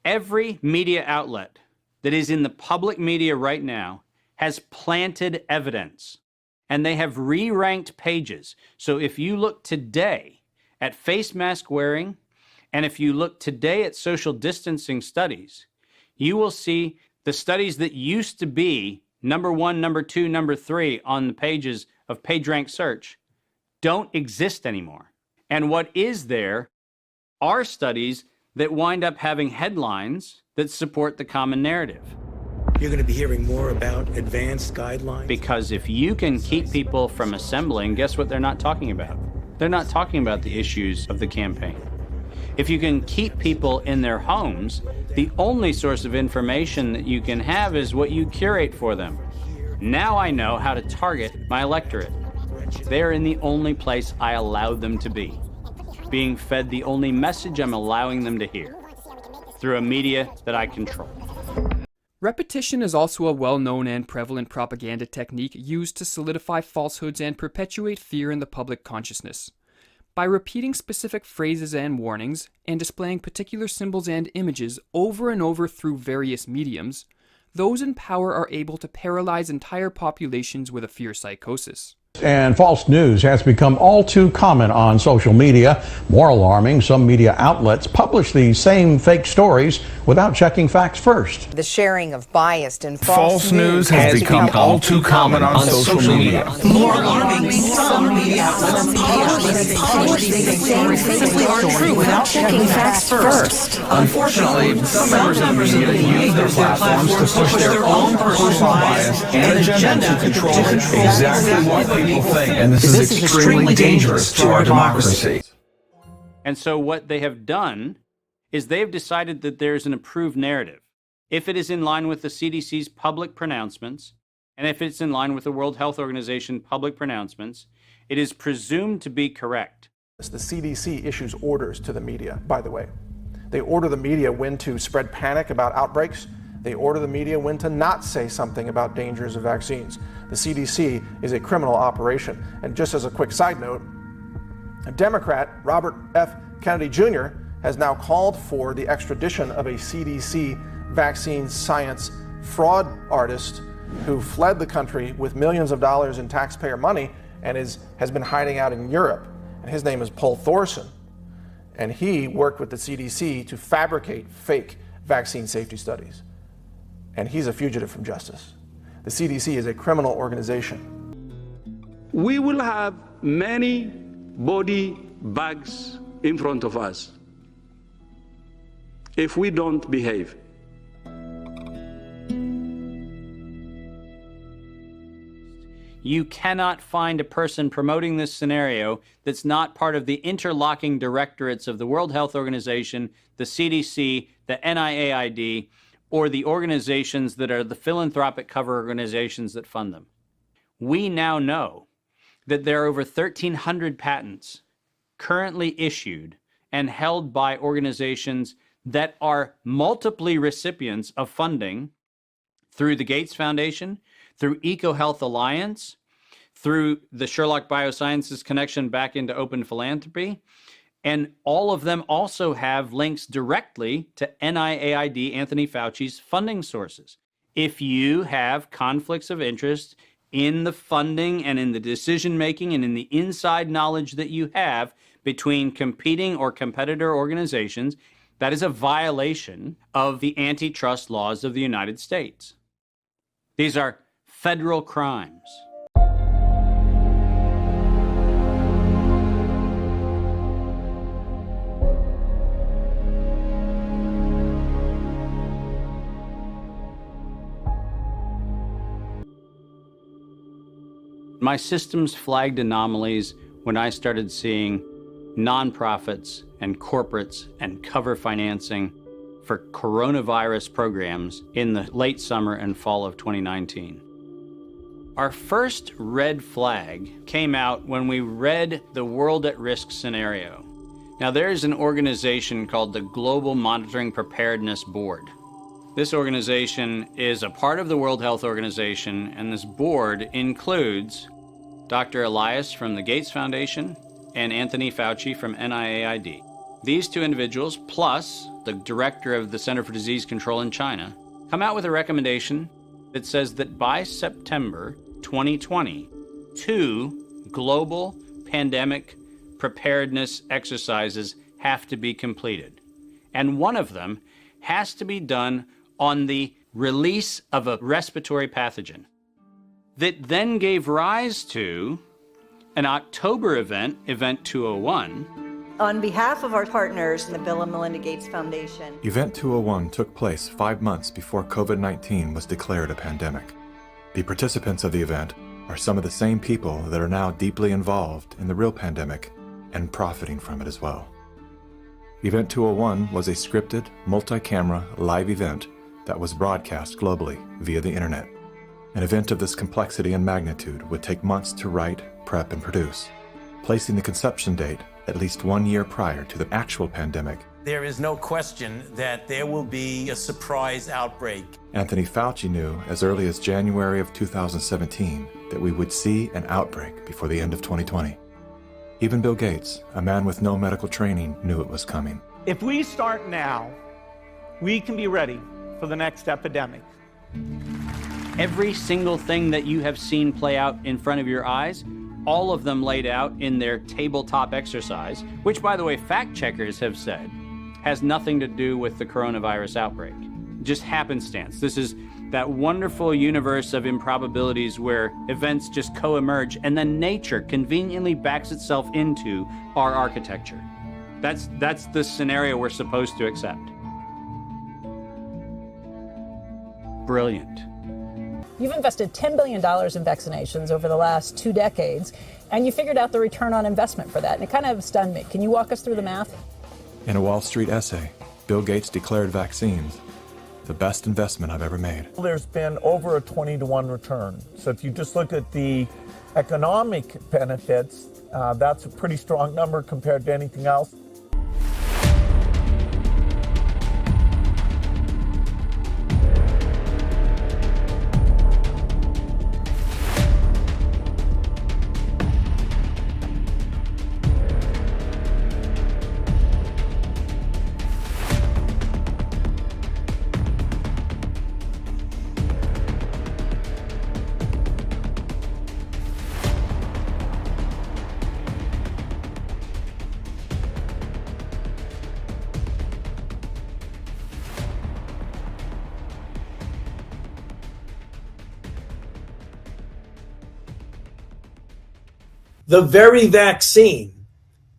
Every media outlet that is in the public media right now has planted evidence, and they have re-ranked pages. So if you look today at face mask wearing, and if you look today at social distancing studies, you will see the studies that used to be number 1, number 2, number 3 on the pages of PageRank search don't exist anymore. And what is there are studies that wind up having headlines that support the common narrative. You're going to be hearing more about advanced guidelines. Because if you can keep people from assembling, guess what they're not talking about? They're not talking about the issues of the campaign. If you can keep people in their homes, the only source of information that you can have is what you curate for them. Now I know how to target my electorate. They're in the only place I allowed them to be, being fed the only message I'm allowing them to hear, through a media that I control. Repetition is also a well-known and prevalent propaganda technique used to solidify falsehoods and perpetuate fear in the public consciousness. By repeating specific phrases and warnings, and displaying particular symbols and images over and over through various mediums, those in power are able to paralyze entire populations with a fear psychosis. And false news has become all too common on social media. More alarming, some media outlets publish these same fake stories without checking facts first. The sharing of biased and false news has become all too common on social media. More alarming, some media outlets publish these same simply aren't true without checking facts first. Unfortunately, some members of the media use their platforms to push their own personal bias and agenda to control exactly what people think, and this is extremely dangerous to our democracy. And so what they have done is they've decided that there's an approved narrative. If it is in line with the CDC's public pronouncements, and if it's in line with the World Health Organization public pronouncements, it is presumed to be correct. The CDC issues orders to the media, by the way. They order the media when to spread panic about outbreaks. They order the media when to not say something about dangers of vaccines. The CDC is a criminal operation. And just as a quick side note, a Democrat, Robert F. Kennedy Jr., has now called for the extradition of a CDC vaccine science fraud artist who fled the country with millions of dollars in taxpayer money and has been hiding out in Europe. And his name is Paul Thorson. And he worked with the CDC to fabricate fake vaccine safety studies. And he's a fugitive from justice. The CDC is a criminal organization. We will have many body bags in front of us if we don't behave. You cannot find a person promoting this scenario that's not part of the interlocking directorates of the World Health Organization, the CDC, the NIAID, or the organizations that are the philanthropic cover organizations that fund them. We now know that there are over 1,300 patents currently issued and held by organizations that are multiply recipients of funding through the Gates Foundation, through EcoHealth Alliance, through the Sherlock Biosciences connection back into open philanthropy, and all of them also have links directly to NIAID, Anthony Fauci's funding sources. If you have conflicts of interest in the funding and in the decision-making and in the inside knowledge that you have between competing or competitor organizations, that is a violation of the antitrust laws of the United States. These are federal crimes. My systems flagged anomalies when I started seeing nonprofits and corporates and cover financing for coronavirus programs in the late summer and fall of 2019. Our first red flag came out when we read the World at Risk scenario. Now, there's an organization called the Global Monitoring Preparedness Board. This organization is a part of the World Health Organization, and this board includes Dr. Elias from the Gates Foundation and Anthony Fauci from NIAID. These two individuals, plus the director of the Center for Disease Control in China, come out with a recommendation that says that by September 2020, 2 global pandemic preparedness exercises have to be completed. And one of them has to be done on the release of a respiratory pathogen that then gave rise to an October event, Event 201. On behalf of our partners in the Bill and Melinda Gates Foundation, Event 201 took place 5 months before COVID-19 was declared a pandemic. The participants of the event are some of the same people that are now deeply involved in the real pandemic and profiting from it as well. Event 201 was a scripted, multi-camera, live event that was broadcast globally via the internet. An event of this complexity and magnitude would take months to write, prep, and produce, placing the conception date at least 1 year prior to the actual pandemic. There is no question that there will be a surprise outbreak. Anthony Fauci knew as early as January of 2017 that we would see an outbreak before the end of 2020. Even Bill Gates, a man with no medical training, knew it was coming. If we start now, we can be ready for the next epidemic. Every single thing that you have seen play out in front of your eyes, all of them laid out in their tabletop exercise, which, by the way, fact checkers have said has nothing to do with the coronavirus outbreak. Just happenstance. This is that wonderful universe of improbabilities where events just co-emerge and then nature conveniently backs itself into our architecture. That's the scenario we're supposed to accept. Brilliant. You've invested $10 billion in vaccinations over the last 2 decades, and you figured out the return on investment for that, and it kind of stunned me. Can you walk us through the math? In a Wall Street essay, Bill Gates declared vaccines the best investment I've ever made. There's been over a 20-to-1 return. So if you just look at the economic benefits, that's a pretty strong number compared to anything else. The very vaccine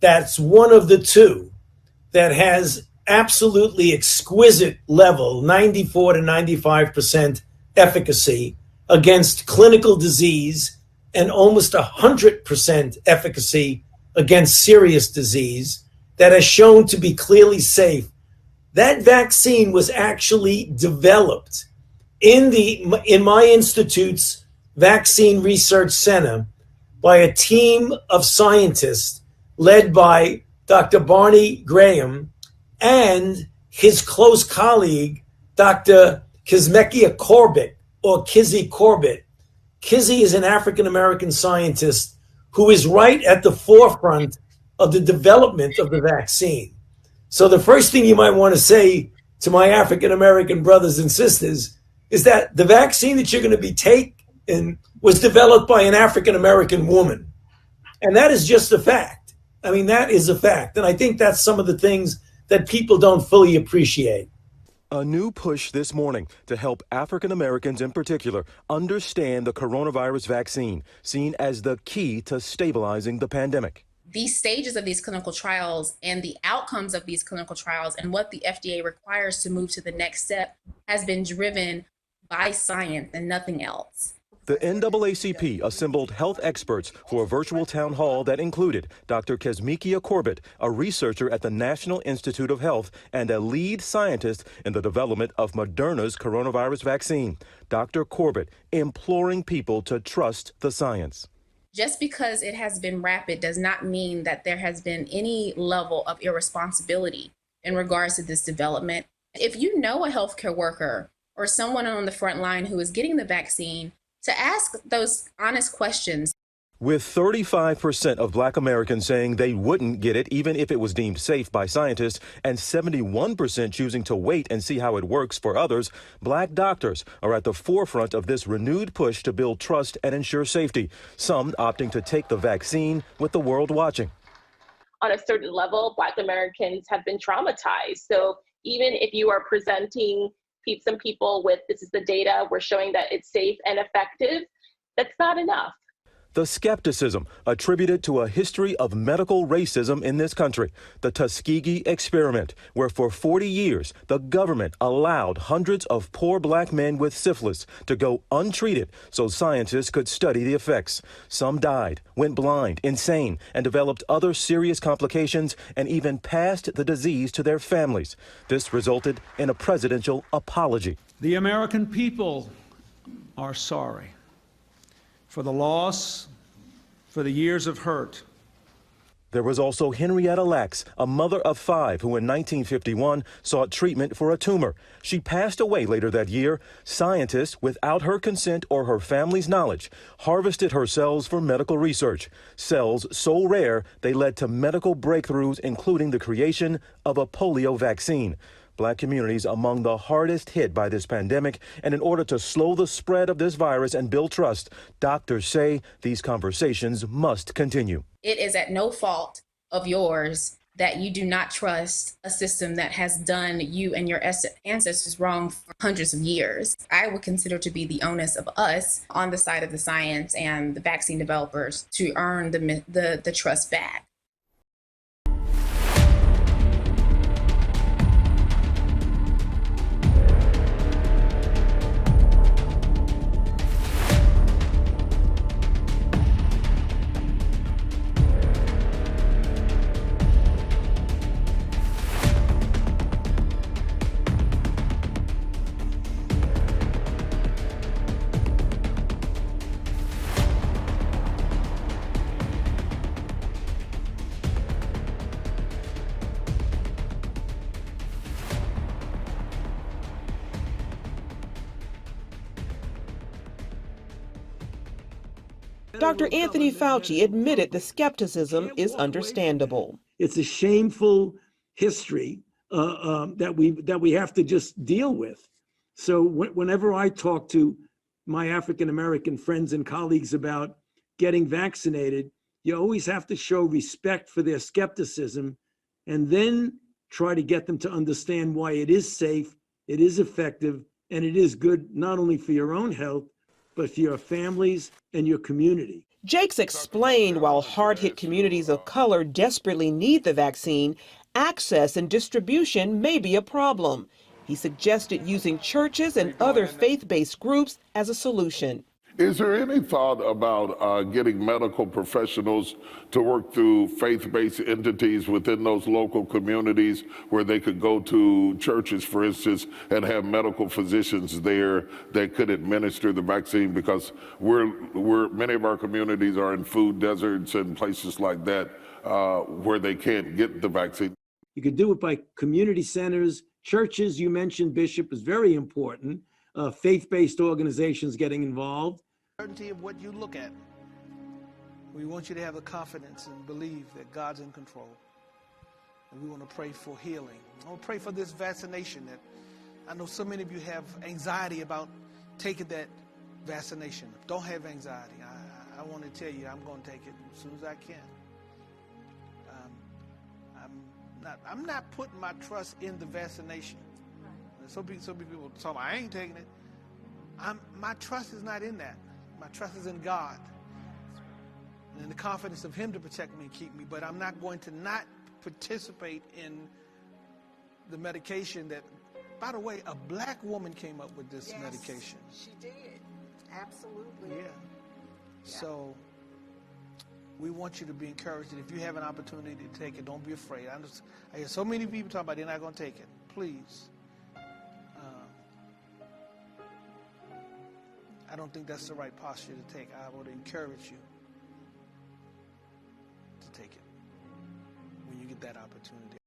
that's one of the two that has absolutely exquisite level, 94 to 95% efficacy against clinical disease and almost 100% efficacy against serious disease that has shown to be clearly safe. That vaccine was actually developed in my institute's Vaccine Research Center by a team of scientists led by Dr. Barney Graham and his close colleague, Dr. Kizzmekia Corbett, or Kizzy Corbett. Kizzy is an African-American scientist who is right at the forefront of the development of the vaccine. So the first thing you might want to say to my African-American brothers and sisters is that the vaccine that you're going to be taking was developed by an African-American woman. And that is just a fact. I mean, that is a fact. And I think that's some of the things that people don't fully appreciate. A new push this morning to help African Americans in particular understand the coronavirus vaccine, seen as the key to stabilizing the pandemic. These stages of these clinical trials and the outcomes of these clinical trials and what the FDA requires to move to the next step has been driven by science and nothing else. The NAACP assembled health experts for a virtual town hall that included Dr. Kizzmekia Corbett, a researcher at the National Institute of Health and a lead scientist in the development of Moderna's coronavirus vaccine. Dr. Corbett imploring people to trust the science. Just because it has been rapid does not mean that there has been any level of irresponsibility in regards to this development. If you know a healthcare worker or someone on the front line who is getting the vaccine, to ask those honest questions. With 35% of black Americans saying they wouldn't get it even if it was deemed safe by scientists, and 71% choosing to wait and see how it works for others, black doctors are at the forefront of this renewed push to build trust and ensure safety, some opting to take the vaccine with the world watching. On a certain level, Black Americans have been traumatized. So even if you are presenting some people with, this is the data, we're showing that it's safe and effective, that's not enough. The skepticism attributed to a history of medical racism in this country, the Tuskegee experiment, where for 40 years the government allowed hundreds of poor black men with syphilis to go untreated so scientists could study the effects. Some died, went blind, insane, and developed other serious complications and even passed the disease to their families. This resulted in a presidential apology. The American people are sorry for the loss, for the years of hurt. There was also Henrietta Lacks, a mother of 5 who in 1951 sought treatment for a tumor. She passed away later that year. Scientists, without her consent or her family's knowledge, harvested her cells for medical research. Cells so rare they led to medical breakthroughs, including the creation of a polio vaccine. Black communities among the hardest hit by this pandemic, and in order to slow the spread of this virus and build trust, doctors say these conversations must continue. It is at no fault of yours that you do not trust a system that has done you and your ancestors wrong for hundreds of years. I would consider to be the onus of us on the side of the science and the vaccine developers to earn the trust back. Dr. Anthony Fauci admitted the skepticism is understandable. It's a shameful history that we have to just deal with. So whenever I talk to my African American friends and colleagues about getting vaccinated, you always have to show respect for their skepticism and then try to get them to understand why it is safe, it is effective, and it is good not only for your own health, but for your families and your community. Jakes explained while hard-hit communities of color desperately need the vaccine, access and distribution may be a problem. He suggested using churches and other faith-based groups as a solution. Is there any thought about getting medical professionals to work through faith-based entities within those local communities where they could go to churches, for instance, and have medical physicians there that could administer the vaccine? Because many of our communities are in food deserts and places like that where they can't get the vaccine. You could do it by community centers, churches. You mentioned, Bishop, is very important. Faith-based organizations getting involved. Certainty of what you look at. We want you to have the confidence and believe that God's in control. And we want to pray for healing. I want to pray for this vaccination that I know so many of you have anxiety about taking that vaccination. Don't have anxiety. I want to tell you I'm going to take it as soon as I can. I'm not putting my trust in the vaccination. Some people talk about, I ain't taking it. My trust is not in that. My trust is in God and in the confidence of Him to protect me and keep me. But I'm not going to not participate in the medication that, by the way, a black woman came up with this medication. She did. Absolutely. Yeah. So we want you to be encouraged that if you have an opportunity to take it, don't be afraid. I hear so many people talking about they're not going to take it. Please. I don't think that's the right posture to take. I would encourage you to take it when you get that opportunity.